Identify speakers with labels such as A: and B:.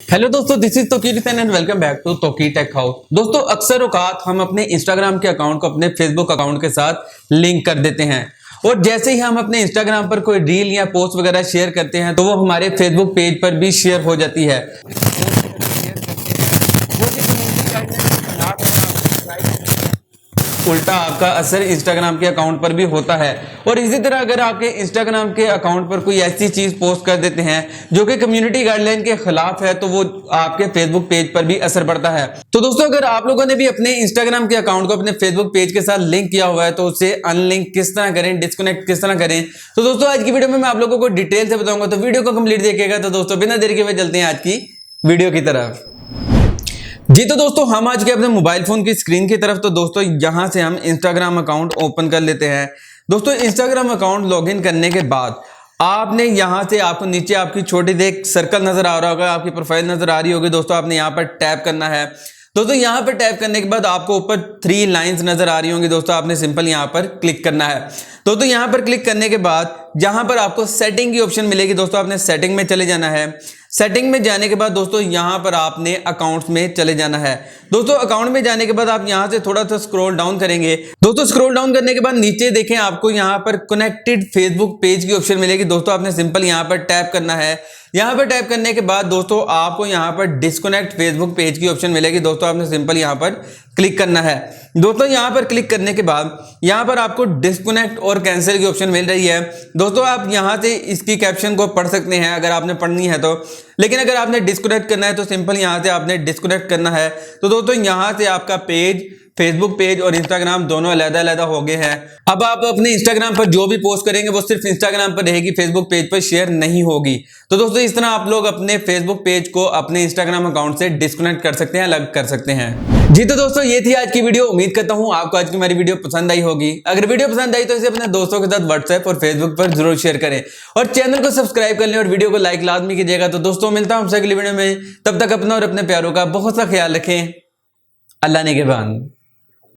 A: Hello दोस्तों, this is Tauqeer and welcome back to Tauqeer tech house. दोस्तों, अक्सर औकात हम अपने इंस्टाग्राम के अकाउंट को अपने फेसबुक अकाउंट के साथ लिंक कर देते हैं और जैसे ही हम अपने इंस्टाग्राम पर कोई रील या पोस्ट वगैरह शेयर करते हैं तो वो हमारे फेसबुक पेज पर भी शेयर हो जाती है। उल्टा आपका असर इंस्टाग्राम के अकाउंट पर भी होता है। और इसी तरह अगर आपके इंस्टाग्राम के अकाउंट पर कोई ऐसी चीज पोस्ट कर देते हैं जो कि कम्युनिटी गाइडलाइन के खिलाफ है तो वो आपके फेसबुक पेज पर भी असर पड़ता है। तो दोस्तों, अगर आप लोगों ने भी अपने इंस्टाग्राम के अकाउंट को अपने फेसबुक पेज के साथ लिंक किया हुआ है तो उसे अनलिंक किस तरह करें, डिस्कनेक्ट किस तरह करें, तो दोस्तों आज की वीडियो में मैं आप लोगों को डिटेल से बताऊंगा। तो वीडियो को कंप्लीट देखिएगा। तो दोस्तों, बिना देरी के हुए चलते हैं आज की वीडियो की तरफ। जी तो दोस्तों, हम आज के अपने मोबाइल फोन की स्क्रीन की तरफ। तो दोस्तों, यहां से हम इंस्टाग्राम अकाउंट ओपन कर लेते हैं। दोस्तों, इंस्टाग्राम अकाउंट लॉगिन करने के बाद आपने यहां से आपको नीचे आपकी छोटी सी एक सर्कल नजर आ रहा होगा, आपकी प्रोफाइल नजर आ रही होगी। दोस्तों, आपने यहां पर टैप करना है। दोस्तों, यहां पर टैप करने के बाद आपको ऊपर 3 लाइंस नजर आ रही होंगी। दोस्तों, आपने सिंपल यहां पर क्लिक करना है। दोस्तों, यहां पर क्लिक करने के बाद यहां पर आपको सेटिंग की ऑप्शन मिलेगी। दोस्तों, आपने सेटिंग में चले जाना है। सेटिंग में जाने के बाद दोस्तों यहां पर आपने अकाउंट्स में चले जाना है। दोस्तों, अकाउंट में जाने के बाद आप यहां से थोड़ा सा स्क्रॉल डाउन करेंगे। दोस्तों, स्क्रॉल डाउन करने के बाद नीचे देखें, आपको यहां पर कनेक्टेड फेसबुक पेज की ऑप्शन मिलेगी। दोस्तों, आपने सिंपल यहां पर टैप करना है। यहां पर टैप करने के बाद दोस्तों आपको यहां पर डिस्कनेक्ट फेसबुक पेज की ऑप्शन मिलेगी। दोस्तों, आपने सिंपल यहां पर क्लिक करना है। दोस्तों, यहां पर क्लिक करने के बाद यहां पर आपको डिस्कनेक्ट और कैंसिल की ऑप्शन मिल रही है। दोस्तों, आप यहां से इसकी कैप्शन को पढ़ सकते हैं अगर आपने पढ़नी है तो, लेकिन अगर आपने डिस्कनेक्ट करना है तो सिंपल यहां से आपने डिस्कनेक्ट करना है। तो दोस्तों, यहां से आपका पेज, फेसबुक पेज और इंस्टाग्राम दोनों अलग-अलग हो गए हैं। अब आप अपने इंस्टाग्राम पर जो भी पोस्ट करेंगे वो सिर्फ इंस्टाग्राम पर रहेगी, फेसबुक पेज पर शेयर नहीं होगी। तो दोस्तों, इस तरह आप लोग अपने फेसबुक पेज को अपने इंस्टाग्राम अकाउंट से डिस्कनेक्ट कर सकते हैं, अलग कर सकते हैं। जी तो दोस्तों, ये थी आज की वीडियो। उम्मीद करता हूं आपको आज की हमारी वीडियो पसंद आई होगी। अगर वीडियो पसंद आई तो इसे अपने दोस्तों के साथ व्हाट्सएप और फेसबुक पर जरूर शेयर करें और चैनल को सब्सक्राइब कर लें और वीडियो को लाइक लाजमी कीजिएगा। तो दोस्तों, मिलता हूं आपसे अगली वीडियो में। तब तक अपना और अपने प्यारों का बहुत सा ख्याल रखें। अल्लाह ने के बाद।